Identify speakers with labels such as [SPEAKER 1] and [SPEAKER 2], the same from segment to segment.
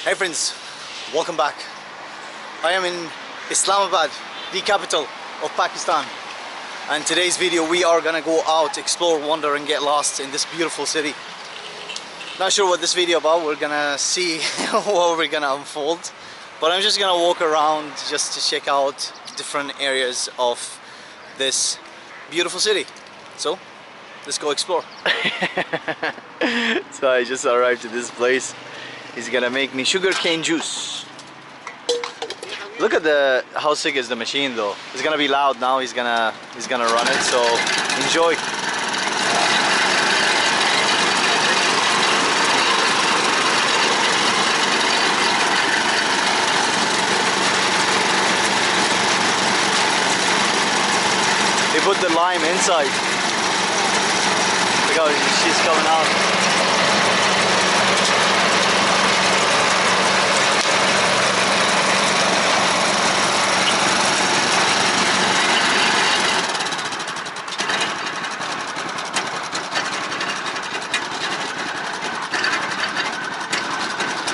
[SPEAKER 1] Hey friends, welcome back. I am in Islamabad, the capital of Pakistan, and today's video we are gonna go out, explore, wander and get lost in this beautiful city. Not sure what this video about, we're gonna see what we're gonna unfold, but I'm just gonna walk around just to check out different areas of this beautiful city. So let's go explore. So I just arrived at this place. He's gonna make me sugarcane juice. Look at how sick is the machine though. It's gonna be loud now. He's gonna run it. So enjoy. They put the lime inside. Look how she's coming out.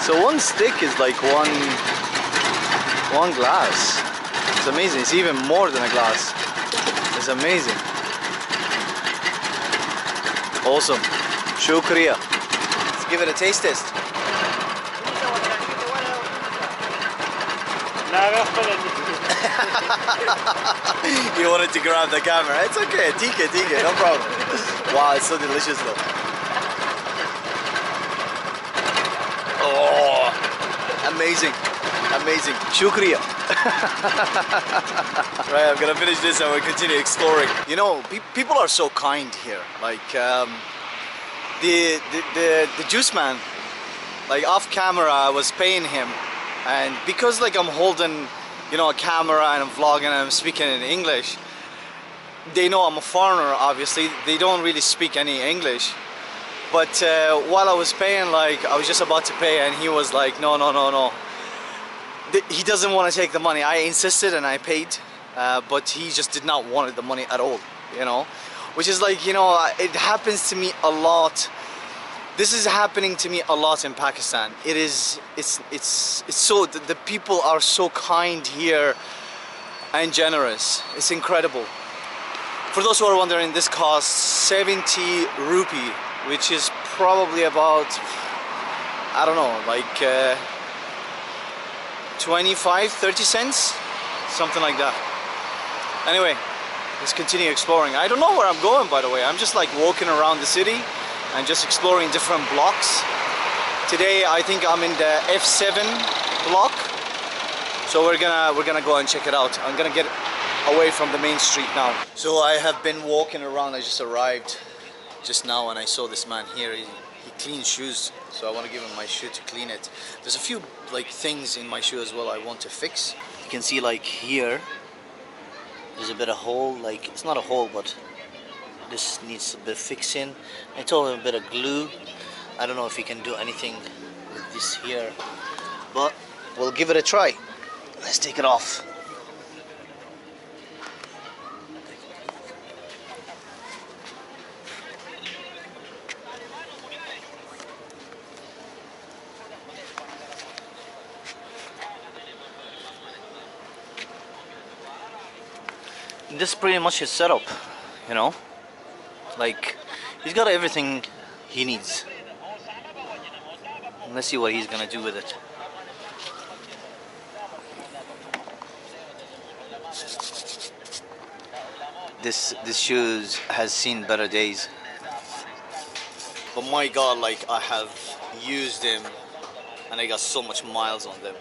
[SPEAKER 1] So one stick is like one glass. It's amazing. It's even more than a glass. It's amazing. Awesome. Shukriya. Let's give it a taste test. You wanted to grab the camera. It's okay. Tika, no problem. Wow, it's so delicious though. Oh, amazing. Shukriya. Right, I'm gonna finish this and we'll continue exploring. You know, people are so kind here. Like the juice man, like off camera, I was paying him, and because like I'm holding, you know, a camera and I'm vlogging and I'm speaking in English, they know I'm a foreigner. Obviously, they don't really speak any English. But while I was paying, like I was just about to pay, and he was like, no. He doesn't want to take the money. I insisted and I paid, but he just did not want the money at all, you know? Which is like, you know, it happens to me a lot. This is happening to me a lot in Pakistan. It's so, the people are so kind here and generous. It's incredible. For those who are wondering, this costs 70 rupee, which is probably about, I don't know, like 25-30 cents, something like that. Anyway, let's continue exploring. I don't know where I'm going, by the way. I'm just like walking around the city and just exploring different blocks. Today I think I'm in the F7 block, so we're gonna go and check it out. I'm gonna get away from the main street now. So I have been walking around. I just arrived just now and I saw this man here. He cleans shoes, so I want to give him my shoe to clean it. There's a few like things in my shoe as well I want to fix. You can see like here there's a bit of hole, like it's not a hole, but this needs a bit of fixing. I told him a bit of glue. I don't know if he can do anything with this here, but we'll give it a try. Let's take it off. This is pretty much his setup, you know, like he's got everything he needs. Let's see what he's gonna do with it. This shoes has seen better days, but my god, like I have used them and I got so much miles on them,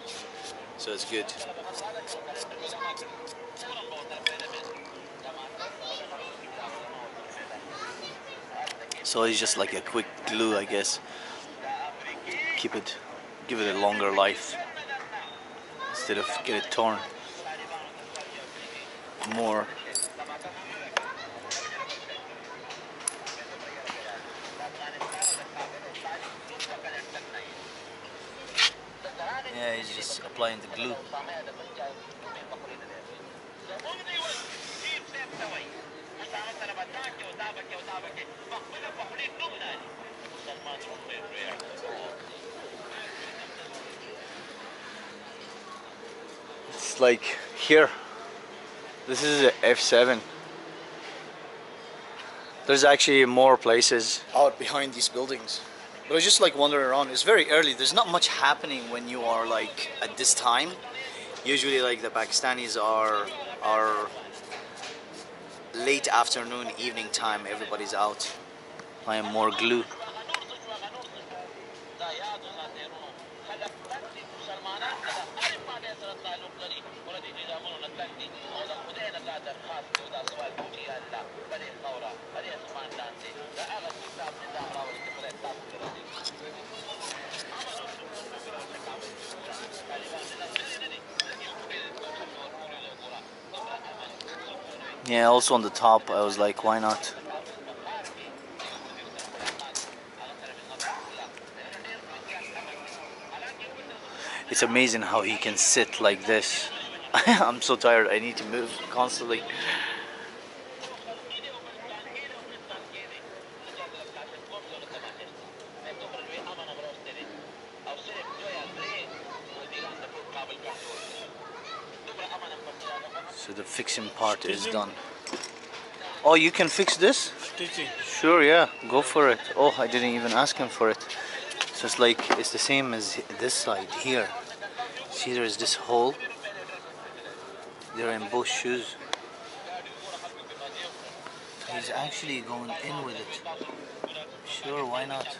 [SPEAKER 1] so it's good. So it's just like a quick glue, I guess. Give it a longer life instead of get it torn more. Yeah, he's just applying the glue. It's like here. This is a F7. There's actually more places out behind these buildings. But I was just like wandering around. It's very early. There's not much happening when you are like at this time. Usually like the Pakistanis are late afternoon, evening time. Everybody's out. Buying more glue. Yeah, also on the top, I was like, why not? It's amazing how he can sit like this. I'm so tired, I need to move constantly. So the fixing part is done. Oh, you can fix this? Sure, yeah, go for it. Oh, I didn't even ask him for it. So it's like, it's the same as this side here. See, there is this hole. They're in both shoes. He's actually going in with it. Sure, why not?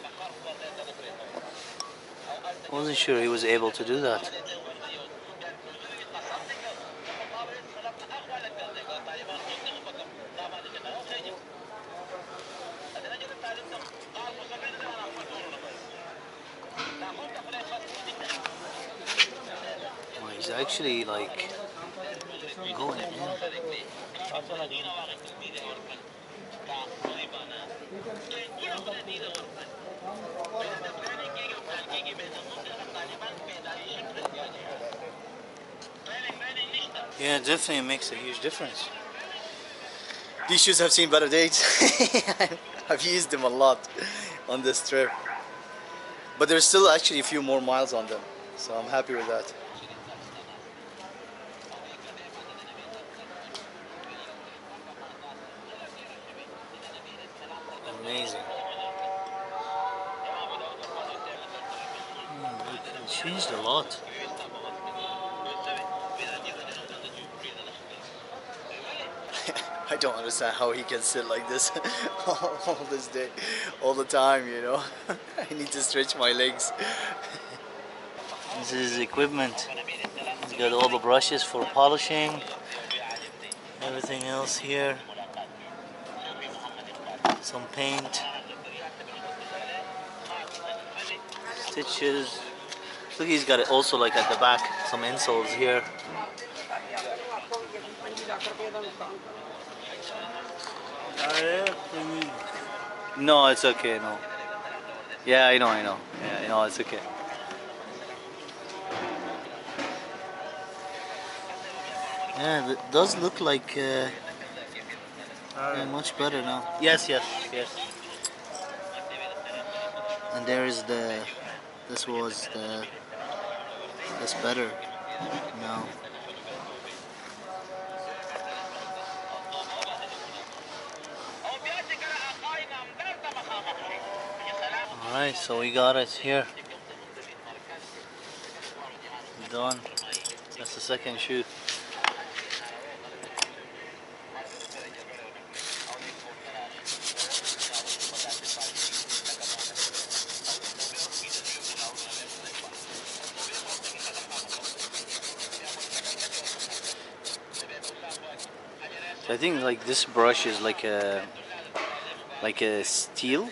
[SPEAKER 1] I wasn't sure he was able to do that. Oh, he's actually like going in. Yeah, definitely makes a huge difference. These shoes have seen better days. I've used them a lot on this trip. But there's still actually a few more miles on them. So I'm happy with that. Amazing. Look, it changed a lot. I don't understand how he can sit like this all this day, all the time, you know. I need to stretch my legs. This is his equipment. He's got all the brushes for polishing. Everything else here. Some paint. Stitches. Look, he's got it also like at the back. Some insoles here. No, it's okay, no. Yeah, I know. Yeah, I know, it's okay. Yeah, it does look like yeah, much better now. Yes. And there is this was this better now. Alright, so we got it here. Done. That's the second shoe. I think like this brush is like a steel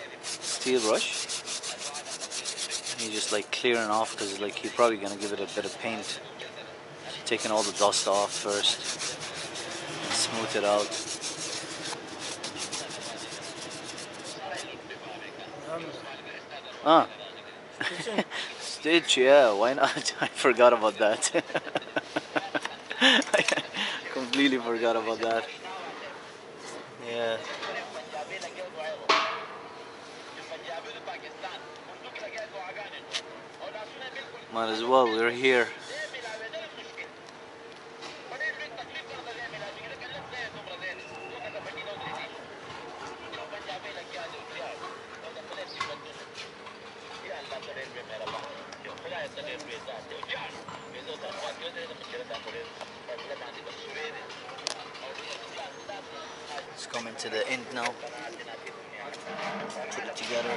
[SPEAKER 1] brush. He's just like clearing off because like he's probably gonna give it a bit of paint. Taking all the dust off first and smooth it out. Ah, stitch, yeah, why not? I forgot about that. I completely forgot about that. Yeah. Might as well, we're here. It's coming to the end now. Put it together.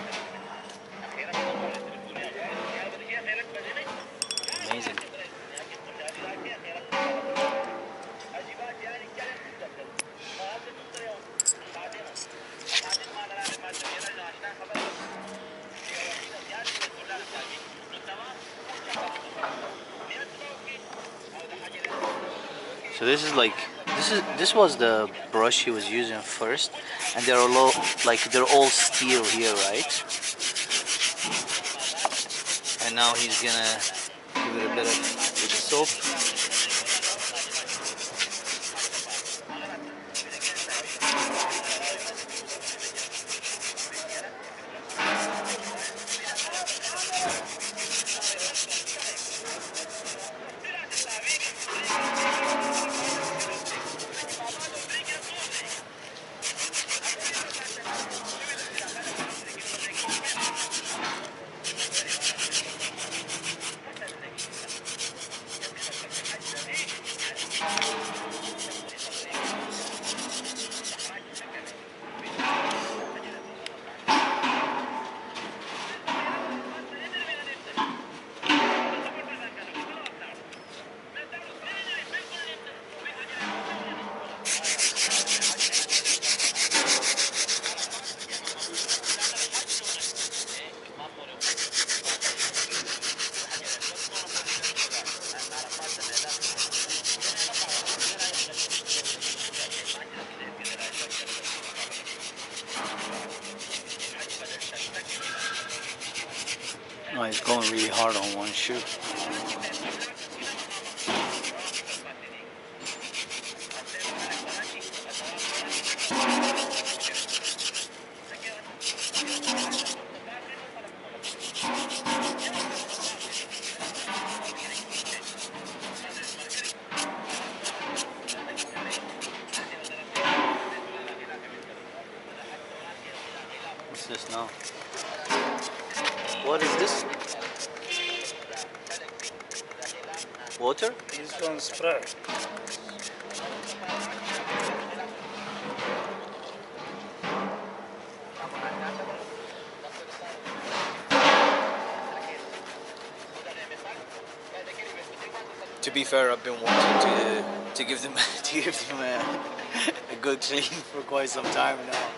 [SPEAKER 1] Amazing. So this was the brush he was using first, and they're all steel here, right? And now he's gonna give it a bit of with the soap. No, he's going really hard on one shoe. What's this now? What is this? Water?
[SPEAKER 2] This one spray.
[SPEAKER 1] To be fair, I've been wanting to give them a good clean for quite some time now.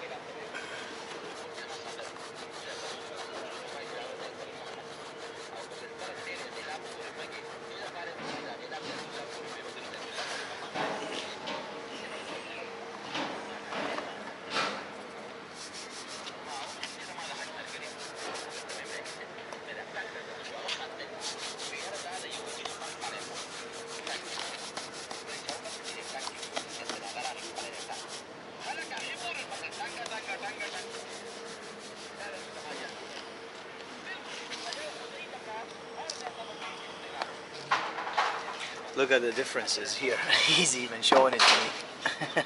[SPEAKER 1] Look at the differences here. He's even showing it to me.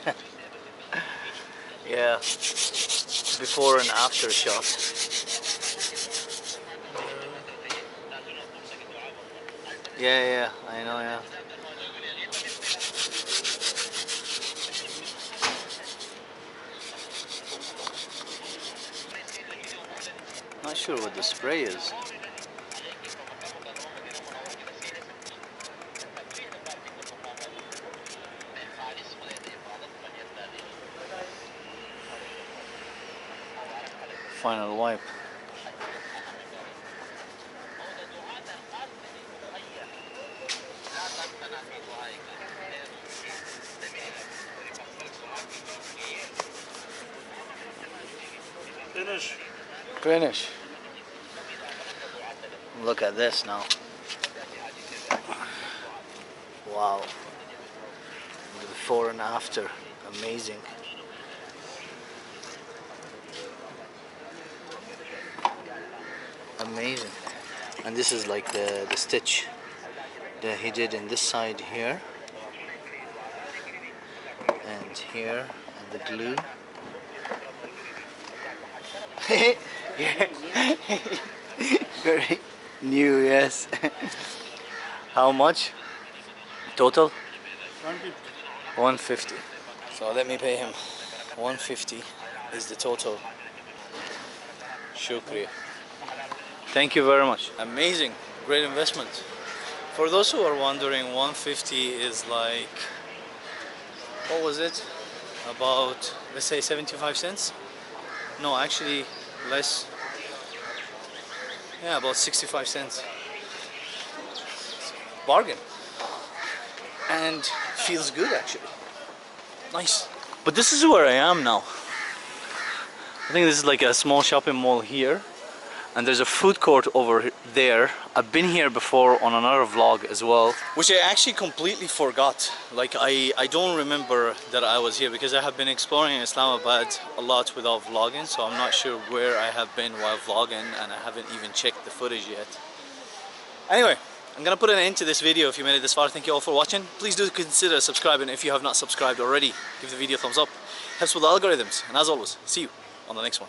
[SPEAKER 1] Yeah, before and after shot. Yeah, I know, yeah. Not sure what the spray is. Final wipe.
[SPEAKER 2] Finish.
[SPEAKER 1] Finish. Look at this now. Wow. The before and after. Amazing. Amazing. And this is like the stitch that he did in this side here and here, and the glue. Yeah. Very New, yes. How much? Total? 150. So let me pay him. 150 is the total. Shukriya. Thank you very much. Amazing. Great investment. For those who are wondering, 150 is like, what was it? About, let's say 75 cents? No, actually less. Yeah, about 65 cents. Bargain. And feels good actually. Nice. But this is where I am now. I think this is like a small shopping mall here. And there's a food court over there. I've been here before on another vlog as well, which I actually completely forgot. Like I don't remember that I was here because I have been exploring Islamabad a lot without vlogging, so I'm not sure where I have been while vlogging, and I haven't even checked the footage yet. Anyway, I'm gonna put an end to this video. If you made it this far, thank you all for watching. Please do consider subscribing if you have not subscribed already. Give the video a thumbs up. Helps with the algorithms. And as always, see you on the next one.